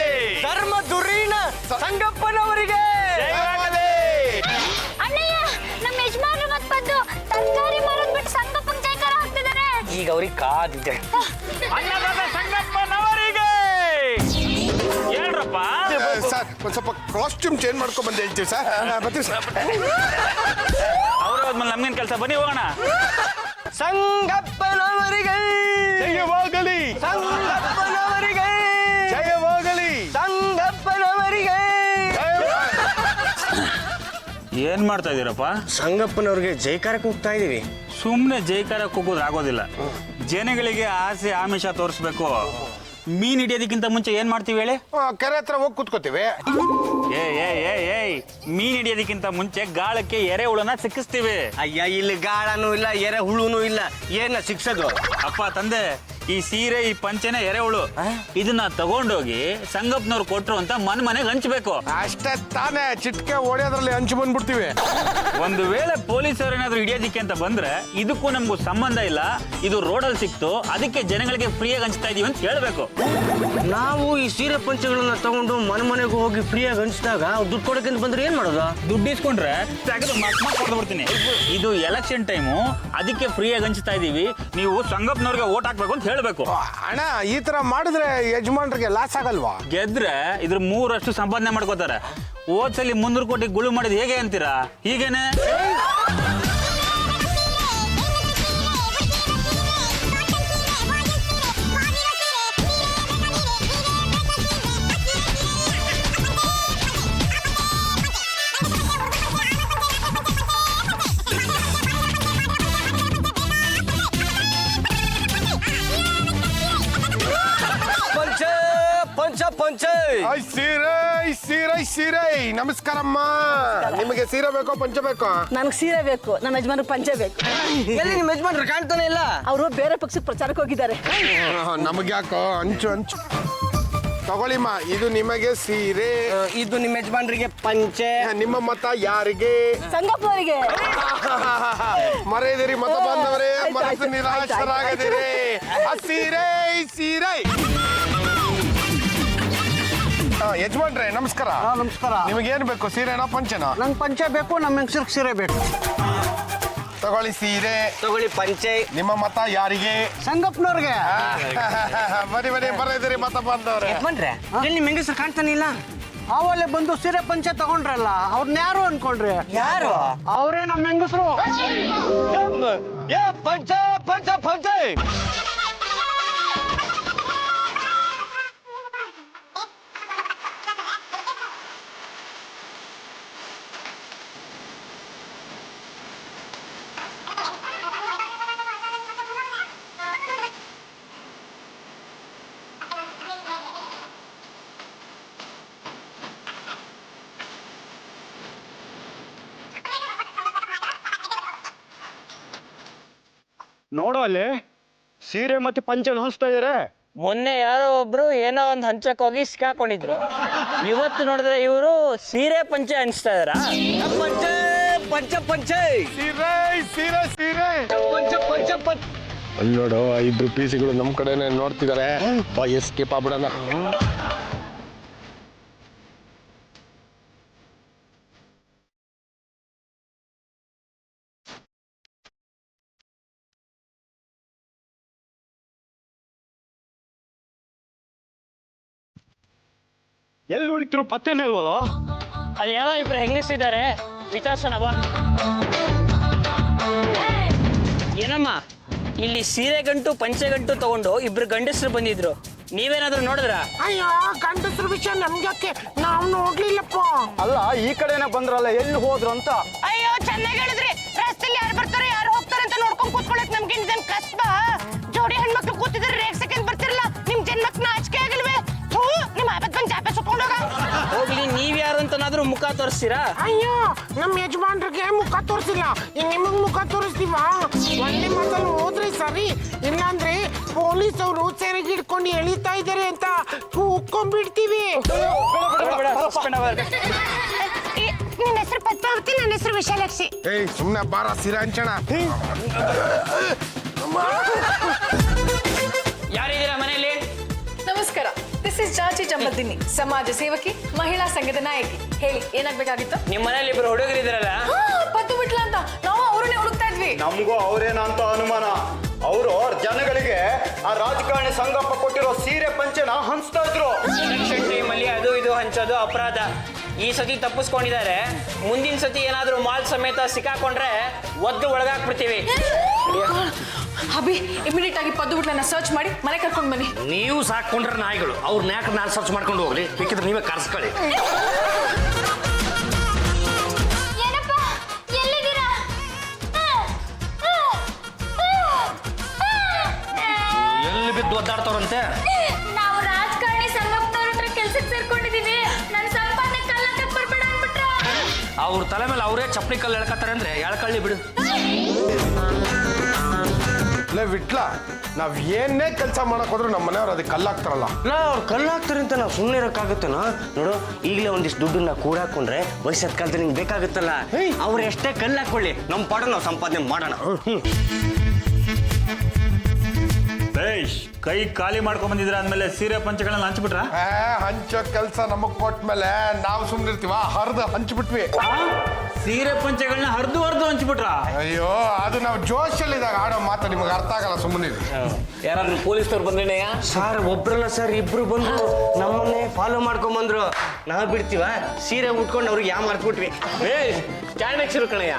ಧರ್ಮ ದುರೀಣ ಸಂಗಪ್ಪನವರಿಗೆ ಜಯವಾಗಲಿ. ಅಣ್ಣಯ್ಯ, ನಮ್ಮ ಯಜಮಾನ್ರು ಮತ್ ಪದ್ದು ತರಕಾರಿ ಮಾರೋದ್ ಬಿಟ್ಟು ಸಂಗಪ್ಪನ ಜೈಕಾರ ಹಾಕ್ತಿದ್ದಾರೆ. ಈಗ ಅವ್ರಿಗೆ ಕಾದಿದೆ. ಅನ್ನದಾತ ಸಂಗಪ್ಪನವರಿಗೆ ಹೇಳ್ರಪ್ಪ. ಸರ್ ಒಂದ್ ಸ್ವಲ್ಪ ಕಾಸ್ಟ್ಯೂಮ್ ಚೇಂಜ್ ಮಾಡ್ಕೊಂಡ್ ಬಂದು ಹೇಳ್ತೀವಿ ಸರ್. ಬರ್ತೀವಿ ಸರ್. ಅವ್ರು ಹೋದ್ಮೇಲೆ ನಮ್ಗೇನ್ ಕೆಲಸ, ಬನ್ನಿ ಹೋಗೋಣ. ಸಂಗಪ್ಪನವರಿಗೆ ಜಯವಾಗಲಿ, ಸಂಗಪ್ಪನವರಿಗೆ ಜಯವಾಗಲಿ, ಸಂಗಪ್ಪನವರಿಗೆ ಏನ್ ಮಾಡ್ತಾ ಇದೀರಪ್ಪ? ಸಂಗಪ್ಪನವ್ರಿಗೆ ಜೈಕಾರಕ್ಕೆ ಹೋಗ್ತಾ ಇದೀವಿ. ಸುಮ್ಮನೆ ಜೈಕಾರ ಕೂಗೋದು ಆಗೋದಿಲ್ಲ. ಜನಗಳಿಗೆ ಆಸೆ ಆಮಿಷ ತೋರಿಸ್ಬೇಕು. ಮೀನ್ ಹಿಡಿಯೋದಕ್ಕಿಂತ ಮುಂಚೆ ಏನ್ ಮಾಡ್ತೀವಿ ಹೇಳಿ? ಕೆರೆ ಹತ್ರ ಹೋಗಿ ಕೂತ್ಕೋತೀವಿ. ಏಯ್ ಮೀನ್ ಹಿಡಿಯೋದಕ್ಕಿಂತ ಮುಂಚೆ ಗಾಳಕ್ಕೆ ಎರೆಹುಳನ ಸಿಕ್ಕಿಸ್ತೀವಿ. ಅಯ್ಯ, ಇಲ್ಲಿ ಗಾಳನೂ ಇಲ್ಲ, ಎರೆ ಹುಳುನೂ ಇಲ್ಲ, ಏನ ಶಿಕ್ಷದು? ಅಪ್ಪ ತಂದೆ, ಈ ಸೀರೆ ಈ ಪಂಚೆನ ಎರೆಹುಳು, ಇದನ್ನ ತಗೊಂಡೋಗಿ ಸಂಗಪ್ಪನವ್ರು ಕೊಟ್ರು ಅಂತ ಮನೆಗೆ ಹಂಚ್ಬೇಕು. ಅಷ್ಟೇ ತಾನೇ, ಚಿಟ್ಕೆ ಹೊಡೆಯೋದ್ರಲ್ಲಿ ಹಂಚು ಬಂದ್ಬಿಡ್ತೀವಿ. ಒಂದು ವೇಳೆ ಪೊಲೀಸರು ಏನಾದ್ರು ಹಿಡಿಯೋದಿಕ್ಕೆ ಅಂತ ಬಂದ್ರೆ ಇದಕ್ಕೂ ನಮಗೂ ಸಂಬಂಧ ಇಲ್ಲ, ಇದು ರೋಡಲ್ಲಿ ಸಿಕ್ತು, ಅದಕ್ಕೆ ಜನಗಳಿಗೆ ಫ್ರೀಯಾಗಿ ಹಂಚ್ತಾ ಇದೀವಿ ಅಂತ ಹೇಳ್ಬೇಕು. ನಾವು ಈ ಸೀರೆ ಪಂಚಗಳನ್ನ ತಗೊಂಡು ಮನೆಗೂ ಹೋಗಿ ಫ್ರೀಯಾಗಿ ಹಂಚಿದಾಗ ದುಡ್ಡು ಕೊಡಕ್ಕೆ ಬಂದ್ರೆ ಏನ್ ಮಾಡೋದು? ದುಡ್ಡು ಇಸ್ಕೊಂಡ್ರೆ ತೆಗೆದು ಕೊಡ್ದು ಬಿಡ್ತೀನಿ. ಇದು ಎಲೆಕ್ಷನ್ ಟೈಮು, ಅದಕ್ಕೆ ಫ್ರೀಯಾಗಿ ಹಂಚ್ತಾ ಇದೀವಿ, ನೀವು ಸಂಗಪ್ಪನವ್ರಿಗೆ ಓಟ್ ಹಾಕ್ಬೇಕು ಅಂತ ಹೇಳ್ಬೇಕು. ಅಣ್ಣ, ಈ ತರ ಮಾಡಿದ್ರೆ ಯಜಮಾನ್ರಿಗೆ ಲಾಸ್ ಆಗಲ್ವಾ? ಗೆದ್ರೆ ಇದ್ರ 3 ಸಂಪಾದನೆ ಮಾಡ್ಕೋತಾರೆ. ಹೋದ್ಸಲಿ 300 ಕೋಟಿ ಗುಳು ಮಾಡಿದ್ ಹೇಗೆ ಅಂತೀರಾ? ಹೀಗೇನೆ. ಪಂಚ ಪಂಚೆ ಐ ಸೀರೆ ನಮಸ್ಕಾರಮ್ಮ. ನಿಮಗೆ ಸೀರೆ ಬೇಕೋ ಪಂಚ ಬೇಕೋ? ನನಗೆ ಸೀರೆ ಬೇಕು, ನಮ್ಮ ಯಜಮಾನ್ರು ಪಂಚೆ ಬೇಕು. ಎಲ್ಲಿ ನಿಮ್ಮ ಯಜಮಾನ್ರು ಕಾಣ್ತಾನೆ ಇಲ್ಲ? ಅವರು ಬೇರೆ ಪಕ್ಷಕ್ಕೆ ಪ್ರಚಾರಕ್ಕೆ ಹೋಗಿದ್ದಾರೆ. ನಮಗೆ ಯಾಕೋ ಹಂಚು ತಗೊಳ್ಳಿಮ್ಮ. ಇದು ನಿಮಗೆ ಸೀರೆ, ಇದು ನಿಮ್ಮ ಯಜಮಾನ್ರಿಗೆ ಪಂಚೆ. ನಿಮ್ಮ ಮತ ಯಾರಿಗೆ? ಸಂಗಪ್ಪನವರಿಗೆ. ಮರೆಯದಿರಿ ಮತ ಬಾಂಧವರೇ, ಆಯ್ತು, ಮನಸ್ಸು ಆಯ್ತು, ನಿರಾಶರಾಗದಿರಿ. ಆ ಸೀರೆ ಯಜಮಾನ್ರೆ ನಮಸ್ಕಾರ. ನಮಸ್ಕಾರ. ನಿಮಗೇನು ಬೇಕು, ಸೀರೆನಾ ಪಂಚನಾ? ನಂಗೆ ಪಂಚೆ ಬೇಕು, ನಮ್ಮ ಹೆಂಗಸರಿಗೆ ಸೀರೆ ಬೇಕು. ತಗೊಳ್ಳಿ ಸೀರೆ, ತಗೊಳ್ಳಿ ಪಂಚೆ. ನಿಮ್ಮ ಮತ ಯಾರಿಗೆ? ಸಂಗಪ್ಪನವ್ರಿಗೆ. ಬರೀ ಮರೆಯದಿರಿ ಮತ ಬಾಂಧವರೇ. ಯಜಮಾನ್ರೆ ಎಲ್ಲಿ ನಿಮ್ಮ ಹೆಂಗಸರು ಕಾಣ್ತಾನೆ ಇಲ್ಲ? ಅವಲ್ಲೇ ಬಂದು ಸೀರೆ ಪಂಚೆ ತಗೊಂಡ್ರಲ್ಲ, ಅವ್ರನ್ನ ಯಾರು ಅನ್ಕೊಂಡ್ರಿ? ಯಾರು? ಅವರೇ ನಮ್ಮ ಹೆಂಗಸರು. ಪಂಚೆ ಪಂಚೆ ಪಂಚೆ. ನೋಡೋ ಅಲ್ಲಿ ಸೀರೆ ಮತ್ತೆ ಪಂಚೆ ಹೊಲಿಸ್ತಾ ಇದಾರೆ. ಮೊನ್ನೆ ಯಾರೋ ಒಬ್ರು ಏನೋ ಒಂದು ಹಂಚಕ್ ಹೋಗಿ ಸಿಕ್ಕಾಕೊಂಡಿದ್ರು. ಇವತ್ತು ನೋಡಿದ್ರೆ ಇವರು ಸೀರೆ ಪಂಚೆ ಹಂಚ್ತಾ ಇದಾರ. ಪಂಚೆ ಪಂಚೆ ಪಂಚೆ. ಸೀರೆ ಪಂಚೆ ಪಂಚೆ ಪಂಚೆ. ಅಲ್ಲಿ ನೋಡು, 5 ರೂಪಾಯಿಗಳು ನಮ್ಮ ಕಡೆನೆ ನೋಡ್ತಿದ್ದಾರೆ. ಎಸ್ಕೇಪ್ ಆಗ್ಬಿಡೋಣ. ಎಲ್ಲಿ ಹುಡುಕ್ತಿರೋ ಪತ್ತೆನೇ ಇಲ್ವಲ್ಲ? ಅಲ್ಲಿ ಏನೋ ಇಬ್ರು ಹೆಂಗಸಿದ್ದಾರೆ, ವಿಚಾರಿಸೋಣ ಬಾ. ಏನಮ್ಮ, ಇಲ್ಲಿ ಸೀರೆ ಗಂಟು ಪಂಚೆ ಗಂಟು ತಗೊಂಡು ಇಬ್ರು ಗಂಡಸರು ಬಂದಿದ್ರು, ನೀವೇನಾದ್ರೂ ನೋಡಿದ್ರ? ಅಯ್ಯೋ, ಗಂಡಸ್ರ ವಿಷಯ ನಮ್ಗೆ ನಾವು ನೋಡ್ಲಿಲ್ಲಪ್ಪ. ಅಲ್ಲ, ಈ ಕಡೆನೇ ಬಂದ್ರಲ್ಲ, ಎಲ್ಲಿ ಹೋದ್ರು ಅಂತ. ಅಯ್ಯೋ, ಚೆನ್ನಾಗಿ ಹೇಳಿದ್ರಿ. ರಸ್ತೆಲಿ ಯಾರು ಬರ್ತಾರೆ ಯಾರು ಹೋಗ್ತಾರೆ ಅಂತ ನೋಡ್ಕೊಂಡ್ ಕೂತ್ಕೊಳ್ಳಕ್ ನಮ್ಗೆ ಇದೇನ್ ಕಸ್ಬ? ಜೋಡಿ ಹೆಣ್ಮಕ್ಳು ಕೂತಿದ್ರೆ ರೇಗ್ ಸೆಕೆಂಡ್ ಬರ್ತಿರಲ್ಲ, ನಿಮ್ ಜನ್ಮಕ್ ನಾಚಿಕೆ ಆಗಿಲ್ವೇ? ನಿಮ್ಮ ಆಪತ್ ಬಂದ್ ಜಾಪೆ ಸುಟ್ಕೊಂಡೋಗ. ಹೋಗ್ಲಿ, ನೀವ್ ಯಾರು ಅಂತನಾದ್ರೂ ಮುಖ ತೋರಿಸ್ತೀರಾ? ಅಯ್ಯೋ, ನಮ್ ಯಜಮಾನ್ರಿಗೆ ಮುಖ ತೋರಿಸಿಲ್ಲ, ನಿಮಗ್ ಮುಖ ತೋರಿಸ್ತೀವ? ಒಂದೇ ಮಾತಲ್ಲಿ ಹೋದ್ರೆ ಸರಿ, ಇಲ್ಲಾಂದ್ರೆ ಪೊಲೀಸ್ ಅವರು ಸೆರೆಗೆ ಹಿಡ್ಕೊಂಡು ಎಳಿತಾ ಇದಾರೆ ಅಂತ ಕೂಕೊಂಡ್ಬಿಡ್ತೀವಿ. ನಿನ್ನ ಹೆಸರು ಪದ್ಮಾವತಿ, ನನ್ನ ಹೆಸರು ವಿಶಾಲಾಕ್ಷಿ. ಏಯ್ ಸುಮ್ನೆ ಬಾರ ಸೀರೆ ಹಂಚಣ. ಯಾರಿದ್ದೀರಾ ಮನೆಯಲ್ಲಿ? ನಮಸ್ಕಾರ, ದಿಸ್ ಇಸ್ ಜಾಚಿ ಜಂಬದ್ದಿನಿ, ಸಮಾಜ ಸೇವಕಿ, ಮಹಿಳಾ ಸಂಘದ ನಾಯಕಿ. ಹೇಳಿ, ಏನಾಗ್ಬೇಕಾಗಿತ್ತು? ನಿಮ್ ಮನೇಲಿ ಇಬ್ರು ಹುಡುಗರಿದ್ರಲ್ಲ, ಪದ್ದು ಬಿಟ್ಲ ಅಂತ ನಾವು ಅವ್ರನ್ನೇ ಹುಡುಕ್ತಾ ಇದ್ವಿ. ನಮಗೂ ಅವ್ರೇನಂತ ಅನುಮಾನ. ಅವರು ಜನಗಳಿಗೆ ಆ ರಾಜಕಾರಣಿ ಸಂಗಪ್ಪ ಕೊಟ್ಟಿರೋ ಸೀರೆ ಪಂಚೆನ ಹಂಚ್ತಾ ಇದ್ರು. ಎಲೆಕ್ಷನ್ ಟೈಮಲ್ಲಿ ಅದು ಇದು ಹಂಚೋದು ಅಪರಾಧ. ಈ ಸತಿ ತಪ್ಪಿಸ್ಕೊಂಡಿದ್ದಾರೆ, ಮುಂದಿನ ಸತಿ ಏನಾದ್ರೂ ಮಾಲ್ ಸಮೇತ ಸಿಕ್ಕಾಕೊಂಡ್ರೆ ಒದ್ದು ಒಳಗಾಕ್ಬಿಡ್ತೀವಿ. ಅಭಿ, ಇಮಿಡಿಯೇಟ್ ಆಗಿ ಪದ್ದು ಬಿಟ್ಲನ್ನ ಸರ್ಚ್ ಮಾಡಿ ಮನೆ ಕರ್ಕೊಂಡ್ ಬನ್ನಿ. ನೀವು ಸಾಕೊಂಡ್ರೆ ನಾಯಿಗಳು, ಅವ್ರನ್ನ ಯಾಕೆ ನಾನು ಸರ್ಚ್ ಮಾಡ್ಕೊಂಡು ಹೋಗ್ಲಿ? ಬೇಕಿದ್ರೆ ನೀವೇ ಕರ್ಸ್ಕೊಳ್ಳಿ. ಏನಪ್ಪ, ಎಲ್ಲಿದ್ದೀರಾ? ಎಲ್ಲಿ ಬಿದ್ದು ಒದ್ದಾಡ್ತಾವ್ರಂತೆ? ನಾವು ರಾಜಕಾರಣಿ ಸಂಗಪ್ಪನವ್ರ ಹತ್ರ ಕೆಲ್ಸಕ್ಕೆ ಸೇರ್ಕೊಂಡಿದೀವಿ. ನನ್ನ ಸಂಪಾದನೆ ಕಳ್ಳಕ್ಕೆ ಬರ್ಬೇಡ ಅಂದ್ಬಿಟ್ರ. ಅವ್ರ ತಲೆ ಮೇಲೆ ಅವರೇ ಚಪ್ಪಲಿ ಕಲ್ಲು ಎಳ್ಕತ್ತಾರೆ ಅಂದ್ರೆ ಎಳ್ಕಳ್ಳಿ ಬಿಡು. ಲೇ ವಿಟ್ಲ, ನಾವ್ ಏನೇ ಕೆಲಸ ಮಾಡಕ್ ಹೋದ್ರು ನಮ್ಮ ಮನೆಯವ್ರು ಅದಕ್ಕೆ ಕಲ್ಲಾಗ್ತಾರಲ್ಲ. ಅವ್ರು ಕಲ್ಲಾಗ್ತಾರೆ ಅಂತ ನಾವು ಸುಮ್ಮನೆ ಇರೋಕ್ಕಾಗುತ್ತೇನೋ? ನೋಡು, ಈಗಲೇ ಒಂದಿಷ್ಟು ದುಡ್ಡನ್ನ ಕೂಡಾಕೊಂಡ್ರೆ ವಯಸ್ಸಾದ ಕಾಲದಲ್ಲಿ ನಿಂಗೆ ಬೇಕಾಗುತ್ತಲ್ಲ. ಅವ್ರು ಎಷ್ಟೇ ಕಲ್ಲಾಕೊಳ್ಳಿ, ನಮ್ಮ ಪಾಡ ನಾವು ಸಂಪಾದನೆ ಮಾಡೋಣ. ಬೇಷ್, ಕೈ ಖಾಲಿ ಮಾಡ್ಕೊಂಡ್ ಬಂದಿದ್ರ ಅಂದ್ಮೇಲೆ ಸೀರೆ ಪಂಚೆಗಳನ್ನ ಹಂಚ್ಬಿಟ್ರ? ಹಂಚೋ ಕೆಲಸ ನಮಗ್ ಕೊಟ್ಮೇಲೆ ನಾವು ಸುಮ್ನಿರ್ತೀವ? ಹರಿದು ಹಂಚ್ಬಿಟ್ವಿ. ಸೀರೆ ಪಂಚೆಗಳನ್ನ ಹರಿದು ಹಂಚ್ಬಿಟ್ರ? ಅಯ್ಯೋ, ಅದು ನಾವು ಜೋಶಲ್ಲಿದ್ದಾಗ ಆಡೋ ಮಾತು ನಿಮಗೆ ಅರ್ಥ ಆಗಲ್ಲ. ಸುಮ್ಮನೆ ಯಾರಾದ್ರೂ ಪೊಲೀಸ್ನವ್ರು ಬಂದ್ರೇನೆಯಾ? ಸರ್, ಒಬ್ರಲ್ಲ ಸರ್, ಇಬ್ರು ಬಂದ್ರು ನಮ್ಮನ್ನೇ ಫಾಲೋ ಮಾಡ್ಕೊಂಡ್ ಬಂದ್ರು. ನಾವು ಬಿಡ್ತೀವ? ಸೀರೆ ಉಟ್ಕೊಂಡು ಅವ್ರಿಗೆ ಯಾ ಮಾಡ್ಬಿಟ್ವಿ. ಬೇಷ್, ಚಾಣಕ್ಷರು ಕಣಯ್ಯ.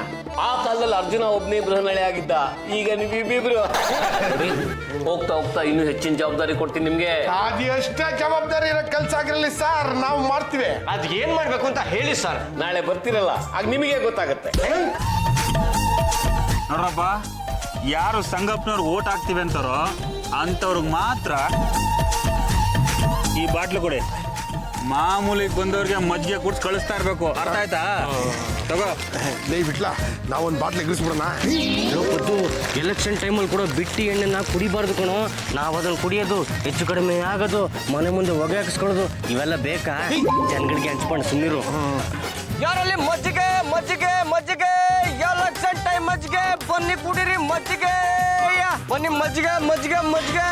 ಆ ಕಾಲದಲ್ಲಿ ಅರ್ಜುನ ಒಬ್ನೇ ಬೃಹನಳೆ ಆಗಿದ್ದ, ಈಗ ನೀವಿಬ್ಬಿಬ್ರು. ಹೋಗ್ತಾ ಹೋಗ್ತಾ ಇನ್ನೂ ಹೆಚ್ಚಿನ ಜವಾಬ್ದಾರಿ ಕೊಡ್ತೀನಿ ನಿಮ್ಗೆ. ಅದು ಎಷ್ಟೇ ಜವಾಬ್ದಾರಿ ಇರೋ ಕೆಲಸ ಆಗಿರಲಿ ಸರ್, ನಾವು ಮಾಡ್ತೀವಿ. ಅದ್ ಏನ್ ಮಾಡ್ಬೇಕು ಅಂತ ಹೇಳಿ ಸರ್. ನಾಳೆ ಬರ್ತೀರಲ್ಲ, ಆಗ ನಿಮಗೆ ಗೊತ್ತಾಗತ್ತೆ. ನೋಡ್ರಪ್ಪ, ಯಾರು ಸಂಗಪ್ಪನವ್ರು ಓಟ್ ಹಾಕ್ತಿವಿ ಅಂತಾರೋ ಅಂಥವ್ರಿಗೆ ಮಾತ್ರ ಈ ಬಾಟ್ಲು ಕೊಡಿ. ಮಾಮೂಲಿಗೆ ಬಂದವ್ರಿಗೆ ಮಜ್ಜಿಗೆ ಕುಡ್ಸ್ ಕಳಿಸ್ತಾ ಇರ್ಬೇಕು, ಅರ್ಥ ಆಯ್ತಾ? ತಗೋ. ಲೇ ಬಿಟ್ಲಾ ನಾವೊಂದು ಬಾಟ್ಲ್ ಎಗರಿಸ್ಬಿಡೋಣ. ಪದ್ದು ಎಲೆಕ್ಷನ್ ಟೈಮಲ್ಲಿ ಕೂಡ ಬಿಟ್ಟಿ ಎಣ್ಣೆನ ಕುಡಿಬಾರ್ದು ಕಣೋ. ನಾವು ಅದನ್ನು ಕುಡಿಯೋದು ಹೆಚ್ಚು ಕಡಿಮೆ ಆಗೋದು, ಮನೆ ಮುಂದೆ ಹೊಗೆ ಹಾಕಿಸ್ಕೊಳ್ಳೋದು ಇವೆಲ್ಲ ಬೇಕಾ? ಜನಗಳಿಗೆ ಹಂಚ್ಕೊಂಡು ಸುಮ್ಮನಿರು. ಯಾರಲ್ಲಿ ಮಜ್ಜಿಗೆ ಮಜ್ಜಿಗೆ ಮಜ್ಜಿಗೆ, ಎಲೆಕ್ಷನ್ ಟೈಮ್ ಮಜ್ಜಿಗೆ, ಬನ್ನಿ ಕುಡೀರಿ ಮಜ್ಜಿಗೆ, ಬನ್ನಿ ಮಜ್ಜಿಗೆ ಮಜ್ಜಿಗೆ ಮಜ್ಜಿಗೆ.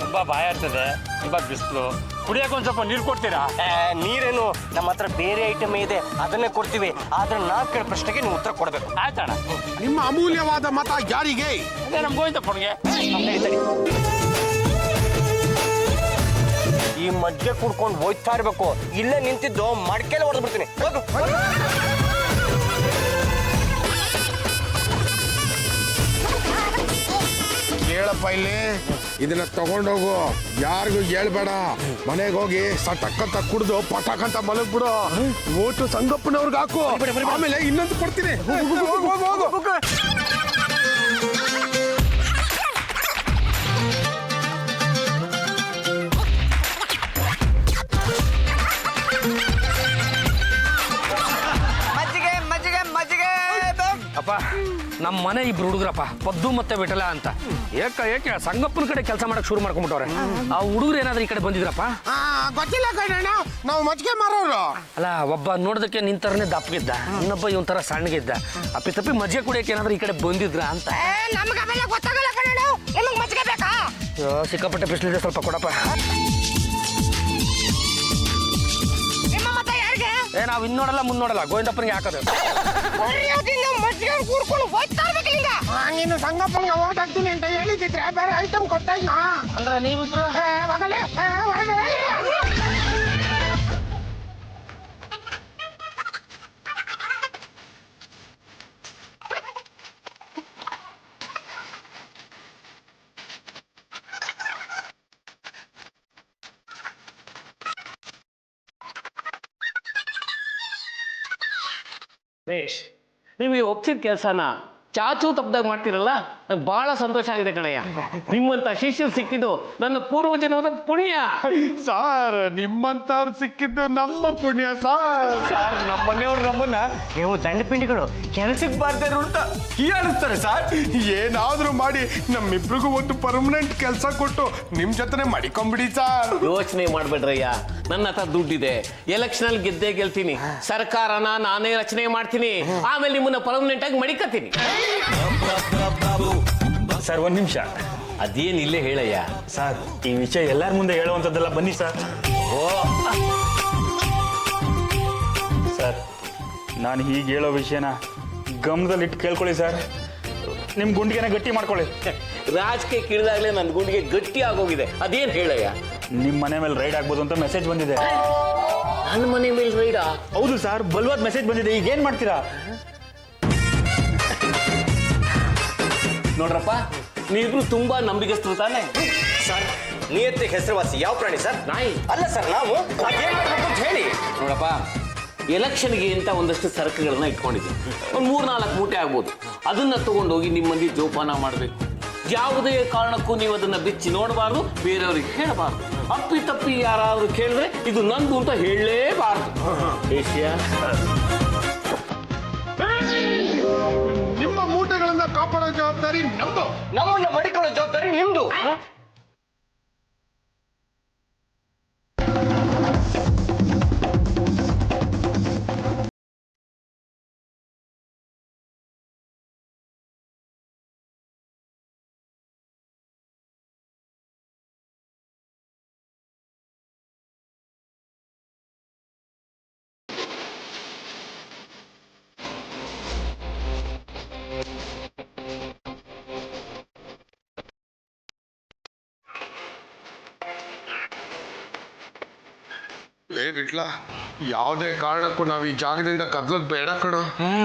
ತುಂಬಾ ಭಯ ಆಗ್ತದೆ, ತುಂಬಾ ಬಿಸಿಲು, ಕುಡಿಯೋಕೆ ಒಂದು ಸ್ವಲ್ಪ ನೀರು ಕೊಡ್ತೀರಾ? ನೀರೇನು ನಮ್ಮ ಹತ್ರ ಬೇರೆ ಐಟಮ್ ಇದೆ, ಅದನ್ನೇ ಕೊಡ್ತೀವಿ. ಆದ್ರೆ ನಾ ಕೇಳೋ ಪ್ರಶ್ನೆಗೆ ನೀವು ಉತ್ತರ ಕೊಡಬೇಕು. ಆಯ್ತಣ್ಣ. ನಿಮ್ಮ ಅಮೂಲ್ಯವಾದ ಮತ ಯಾರಿಗೆ? ಅದೇ ನಮ್ಮ ಗೋವಿಂದಪ್ಪನಿಗೆ. ಈ ಮಜ್ಜಿಗೆ ಕುಡ್ಕೊಂಡು ಹೋಯ್ತಾ ಇರ್ಬೇಕು, ಇಲ್ಲೇ ನಿಂತಿದ್ದು ಮಡ್ಕೆಲ್ಲ ಹೊಡೆದು ಬಿಡ್ತೀನಿ. ಹೋಗು. ಕೇಳಪ್ಪ ಇಲ್ಲಿ, ಇದನ್ನ ತಗೊಂಡೋಗು, ಯಾರಿಗೂ ಹೇಳ್ಬೇಡ. ಮನೆಗೆ ಹೋಗಿ ಸಟಕ್ಕಂತ ಕುಡ್ದು ಪಟಾಕಂತ ಮಲಗ್ಬಿಡು. ಓಟು ಸಂಗಪ್ಪನವ್ರಿಗೆ ಹಾಕು, ಆಮೇಲೆ ಇನ್ನೊಂದು ಕೊಡ್ತೀನಿ. ಹೋಗು. ಮಜ್ಜಿಗೆ ಮಜ್ಜಿಗೆ ಮಜ್ಜಿಗೆ. ಅಪ್ಪ ನಮ್ಮ ಮನೆ ಇಬ್ರು ಹುಡುಗ್ರಪ್ಪ, ಪದ್ದು ಮತ್ತೆ ವಿಠಲ ಅಂತ. ಏಕೆ ಸಂಗಪ್ಪನ ಕಡೆ ಕೆಲಸ ಮಾಡಕ್ ಶುರು ಮಾಡ್ಕೊಂಡ್ಬಿಟ್ಟವ್ರೆ. ಆ ಹುಡುಗರು ಏನಾದ್ರೂ ಈ ಕಡೆ ಬಂದಿದ್ರಪ್ಪ? ಗೊತ್ತಿಲ್ಲ ಕಣಣ್ಣ, ನಾವು ಮಜ್ಜಿಗೆ ಮಾರೋರು. ಅಲ್ಲ, ಒಬ್ಬ ನೋಡೋದಕ್ಕೆ ನಿಂತರನೇ ದಪ್ಪಗಿದ್ದ, ಇನ್ನೊಬ್ಬ ಇವನ್ ತರ ಸಣ್ಣಗಿದ್ದ. ಅಪ್ಪಿ ತಪ್ಪಿ ಮಜ್ಜಿಗೆ ಕುಡಿಯಕ್ಕೆ ಏನಾದ್ರೂ ಈ ಕಡೆ ಬಂದಿದ್ರ ಅಂತ. ನಮ್ಗೆ ಅವೆಲ್ಲ ಗೊತ್ತಾಗಲ್ಲ ಕಣಣ್ಣ, ನಿಮಗೆ ಮಜ್ಜಿಗೆ ಬೇಕಾ? ಅಯ್ಯೋ, ಸಿಕ್ಕಾಪಟ್ಟೆ ಬಿಸಿಲಿದೆ, ಸ್ವಲ್ಪ ಕೊಡಪ್ಪ. ನಿಮ್ಮ ಮತ ಯಾರಿಗೆ? ನಾವ್ ಇನ್ ನೋಡಲ್ಲ ಮುಂದ್ ನೋಡಲ್ಲ, ಗೋವಿಂದಪ್ಪನಿಗೆ ಹಾಕೋದು. ಮಜ್ಜಿಗೆ ಕೂರ್ಕೊಂಡು ಹೋಗ್ತಾ ಇರ್ಬೇಕು ಹಿಂಗ. ನೀನು ಸಂಗಪ್ಪನಿಗೆ ಓಟ್ ಹಾಕ್ತೀನಿ ಅಂತ ಹೇಳಿದ್ರೆ ಬೇರೆ ಐಟಮ್ ಕೊಡ್ತಾ ಇದ್ನ ಅಂದ್ರೆ ನೀವಿಬ್ರು ನೀವು ಈ ಒಪ್ಸಿದ ಕೆಲಸನ ಚಾಚು ತಪ್ಪದಾಗ ಮಾಡ್ತಿರಲ್ಲ, ನಂಗೆ ಬಹಳ ಸಂತೋಷ ಆಗಿದೆ ಕಣಯ್ಯ. ನಿಮ್ಮಂತ ಶಿಷ್ಯರು ಸಿಕ್ಕಿದ್ದು ನನ್ನ ಪೂರ್ವಜನರ ಪುಣ್ಯ. ಸಾರ್, ನಿಮ್ಮಂತವ್ರು ಸಿಕ್ಕಿದ್ದು ನಮ್ಮ ಪುಣ್ಯ ಸಾರ್. ನಮ್ಮ ಮನೆಯವ್ರು ನಮ್ಮನ್ನ ನೀವು ದಂಡಪಿಂಡಿಗಳು ಕೆಲಸಕ್ಕೆ ಬಾರ್ದಾರು ಅಂತ ಹೀಯಾಳಿಸ್ತಾರೆ ಸರ್. ಏನಾದ್ರೂ ಮಾಡಿ ನಮ್ಮಿಬ್ರಿಗೂ ಒಂದು ಪರ್ಮನೆಂಟ್ ಕೆಲಸ ಕೊಟ್ಟು ನಿಮ್ ಜೊತೆ ಮಾಡಿಕೊಂಬಿಡಿ ಸರ್. ಯೋಚನೆ ಮಾಡ್ಬೇಡ್ರಯ್ಯ, ನನ್ನ ಹತ್ರ ದುಡ್ಡಿದೆ, ಎಲೆಕ್ಷನ್ ಅಲ್ಲಿ ಗೆದ್ದೇ ಗೆಲ್ತೀನಿ, ಸರ್ಕಾರನ ನಾನೇ ರಚನೆ ಮಾಡ್ತೀನಿ, ಆಮೇಲೆ ನಿಮ್ಮನ್ನ ಪರ್ಮನೆಂಟ್ ಆಗಿ ಮಡಿಕತ್ತೀನಿ. ಸರ್ ಒಂದು ನಿಮಿಷ. ಅದೇನ್ ಇಲ್ಲೇ ಹೇಳಯ್ಯ. ಸರ್ ಈ ವಿಷಯ ಎಲ್ಲರ ಮುಂದೆ ಹೇಳುವಂಥದ್ದೆಲ್ಲ ಬನ್ನಿ ಸರ್. ಸರ್ ನಾನು ಹೀಗೆ ಹೇಳೋ ವಿಷಯನ ಗಮನದಲ್ಲಿಟ್ಟು ಕೇಳ್ಕೊಳ್ಳಿ ಸರ್. ನಿಮ್ಮ ಗುಂಡಿಗೆನ ಗಟ್ಟಿ ಮಾಡ್ಕೊಳ್ಳಿ. ರಾಜಕೀಯ ಕಿಳಿದಾಗ್ಲೇ ನನ್ನ ಗುಂಡಿಗೆ ಗಟ್ಟಿ ಆಗೋಗಿದೆ. ಅದೇನ್ ಹೇಳಯ್ಯ. ನಿಮ್ಮ ಮನೆ ಮೇಲೆ ರೈಡ್ ಆಗ್ಬೋದು ಅಂತ ಮೆಸೇಜ್ ಬಂದಿದೆ. ನನ್ನ ಮನೆ ಮೇಲೆ ರೈಡಾ? ಹೌದು ಸರ್, ಬಲವಾದ ಮೆಸೇಜ್ ಬಂದಿದೆ. ಈಗ ಏನ್ ಮಾಡ್ತೀರಾ? ನೋಡ್ರಪ್ಪ, ನೀವಿಬ್ರು ತುಂಬಾ ನಂಬಿಕೆಸ್ತರು ತಾನೆ. ಸರ್, ನಿಯತ್ತಿಗೆ ಹೆಸರುವಾಸಿ ಯಾವ ಪ್ರಾಣಿ ಸರ್? ನಾಯಿ. ಅಲ್ಲ ಸರ್, ನಾವು ಅದೇನ್ ಮಾಡ್ಬೇಕು ಅಂತ ಹೇಳಿ. ನೋಡಪ್ಪ, ಎಲೆಕ್ಷನ್ಗೆ ಅಂತ ಒಂದಷ್ಟು ಸರಕುಗಳನ್ನ ಇಟ್ಕೊಂಡಿದ್ದೀನಿ. ಒಂದು 3-4 ಮೂಟೆ ಆಗ್ಬೋದು. ಅದನ್ನ ತಗೊಂಡೋಗಿ ನಿಮ್ಮ ಮಂದಿ ಜೋಪಾನ ಮಾಡಬೇಕು. ಯಾವುದೇ ಕಾರಣಕ್ಕೂ ನೀವು ಅದನ್ನ ಬಿಚ್ಚಿ ನೋಡಬಾರ್ದು, ಬೇರೆಯವ್ರಿಗೆ ಹೇಳಬಾರ್ದು. ಅಪ್ಪಿ ತಪ್ಪಿ ಯಾರಾದ್ರೂ ಕೇಳಿದ್ರೆ ಇದು ನಂದು ಅಂತ ಹೇಳಲೇಬಾರ್ದು. ಏಷ್ಯ, ನಿಮ್ಮ ಮೂಟೆಗಳನ್ನ ಕಾಪಾಡೋ ಜವಾಬ್ದಾರಿ ನಮ್ದು. ನಮ್ಮನ್ನ ಮಡಿಕೊಳ್ಳೋ ಜವಾಬ್ದಾರಿ ನಿಮ್ದು. ಇಟ್ಲ ಯಾವುದೇ ಕಾರಣಕ್ಕೂ ನಾವು ಈ ಜಾಗದಿಂದ ಕದ್ಲದ್ ಬೇಡ ಕಣೋ.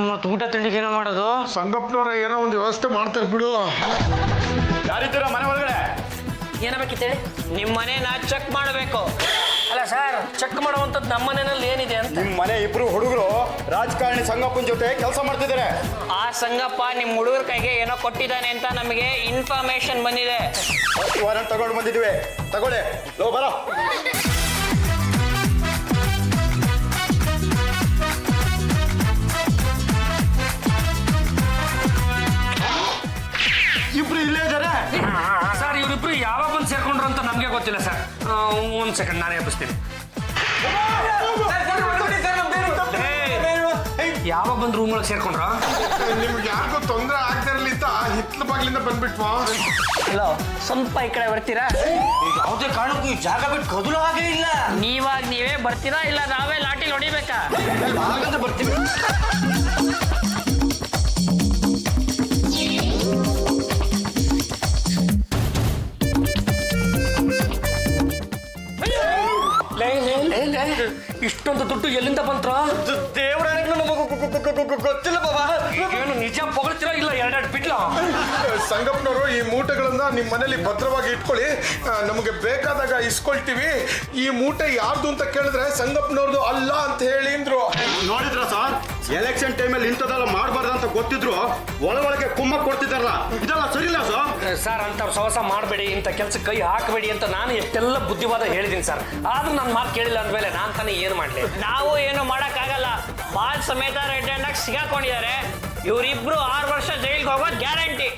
ಮತ್ತೆ ಊಟ ತಿಂಡಿಗೆ ಏನೋ ಮಾಡೋದು? ಸಂಗಪ್ಪನವ್ರ ಏನೋ ಒಂದು ವ್ಯವಸ್ಥೆ ಮಾಡ್ತಾರೆ ಬಿಡು. ಯಾರಿದ್ದೀರಾ ಮನೆ ಒಳಗಡೆ? ಏನಾಗಬೇಕಿತ್ತೇಳಿ? ನಿಮ್ಮ ಮನೇನ ಚೆಕ್ ಮಾಡಬೇಕು. ಅಲ್ಲ ಸರ್, ಚೆಕ್ ಮಾಡುವಂಥದ್ದು ನಮ್ಮ ಮನೆಯಲ್ಲಿ ಏನಿದೆ ಅಂತ. ನಿಮ್ ಮನೆ ಇಬ್ರು ಹುಡುಗರು ರಾಜಕಾರಣಿ ಸಂಗಪ್ಪನ ಜೊತೆ ಕೆಲಸ ಮಾಡ್ತಿದ್ದಾರೆ. ಆ ಸಂಗಪ್ಪ ನಿಮ್ ಹುಡುಗರ ಕೈಗೆ ಏನೋ ಕೊಟ್ಟಿದ್ದಾನೆ ಅಂತ ನಮಗೆ ಇನ್ಫಾರ್ಮೇಶನ್ ಬಂದಿದೆ. ವಾರಂಟ್ ತಗೊಂಡು ಬಂದಿದ್ವಿ, ತಗೊಳ್ಳಿ. ಲೋ ಬರ. ಇಬ್ರು ಇಲ್ಲೇ ಇದ್ದಾರೆ. ಸರ್ ಇವರಿಬ್ರು ಯಾವಾಗ ಬಂದು ಸೇರ್ಕೊಂಡ್ರು ಅಂತ ನಮಗೆ ಗೊತ್ತಿಲ್ಲ ಸರ್. ಒಂದು ಸೆಕೆಂಡ್ ನಾನೇ ಎಬ್ಬಿಸ್ತೀನಿ. ಯಾವಾಗ ಬಂದು ರೂಮ್ ಒಳಗೆ ಸೇರ್ಕೊಂಡ್ರ? ನಿಮ್ಗೆ ಯಾರಿಗೂ ತೊಂದರೆ ಆಗದೆ ಇರಲಿ ಅಂತ ಹಿತ್ಲ ಬಾಗಿಲಿಂದ ಬಂದ್ಬಿಟ್ವಾ? ಹಲೋ, ಸ್ವಲ್ಪ ಈ ಕಡೆ ಬರ್ತೀರಾ? ಯಾವುದೇ ಕಾರಣಕ್ಕೂ ಈ ಜಾಗ ಬಿಟ್ಟು ಕದಲು ಹಾಗೆ ಇಲ್ಲ. ನೀವಾಗ ನೀವೇ ಬರ್ತೀರಾ ಇಲ್ಲ ನಾವೇ ಲಾಟಿ ಹೊಡಿಬೇಕಾ? ಹಾಗಂತ ಬರ್ತೀವಿ. ಇಷ್ಟೊಂದು ದುಡ್ಡು ಎಲ್ಲಿಂದ ಬಂತ್ರ? ದೇವರ ಗೊತ್ತಿಲ್ಲ ಬಾಬಾ. ಏನು ನಿಜ ಪೊಗಳ್ತೀರಾ ಇಲ್ಲ ಎರಡೆರಡು ಬಿಡ್ಲ? ಸಂಗಪ್ಪನವರು ಈ ಮೂಟೆಗಳನ್ನ ನಿಮ್ಮ ಮನೇಲಿ ಭದ್ರವಾಗಿ ಇಟ್ಕೊಳ್ಳಿ, ನಮಗೆ ಬೇಕಾದಾಗ ಇಸ್ಕೊಳ್ತೀವಿ. ಈ ಮೂಟೆ ಯಾರ್ದು ಅಂತ ಕೇಳಿದ್ರೆ ಸಂಗಪ್ಪನವ್ರದ್ದು ಅಲ್ಲ ಅಂತ ಹೇಳಿದ್ರು. ನೋಡಿದ್ರ ಸರ್, ಎಲೆಕ್ಷನ್ ಟೈಮಲ್ಲಿ ಇಂಥದೆಲ್ಲ ಮಾಡಬಾರ್ದು ಅಂತ ಗೊತ್ತಿದ್ರು ಒಳಗೊಳಗೆ ಕುಮ್ಮ ಕೊಡ್ತಿದಾರಲ್ಲ, ಇದೆಲ್ಲ ಸರಿಯಿಲ್ಲ ಸರ್. ಸರ್ ಅಂತ ಸಹವಾಸ ಮಾಡಬೇಡಿ, ಇಂಥ ಕೆಲ್ಸಕ್ಕೆ ಕೈ ಹಾಕಬೇಡಿ ಅಂತ ನಾನು ಎಷ್ಟೆಲ್ಲ ಬುದ್ಧಿವಾದ ಹೇಳಿದ್ದೀನಿ ಸರ್. ಆದ್ರೂ ನನ್ನ ಮಾತು ಕೇಳಿಲ್ಲ ಅಂದಮೇಲೆ ನಾನು ತಾನೇ ಏನು ಮಾಡಲಿ? ನಾವು ಏನು ಮಾಡಕ್ಕಾಗಲ್ಲ. ಬಾಲ್ ಸಮೇತ ರೆಡ್ ಹ್ಯಾಂಡ್ ಸಿಗಾಕೊಂಡಿದ್ದಾರೆ. ಇವರಿಬ್ರು 6 ವರ್ಷ ಜೈಲ್ಗೆ ಹೋಗೋದು ಗ್ಯಾರಂಟಿ.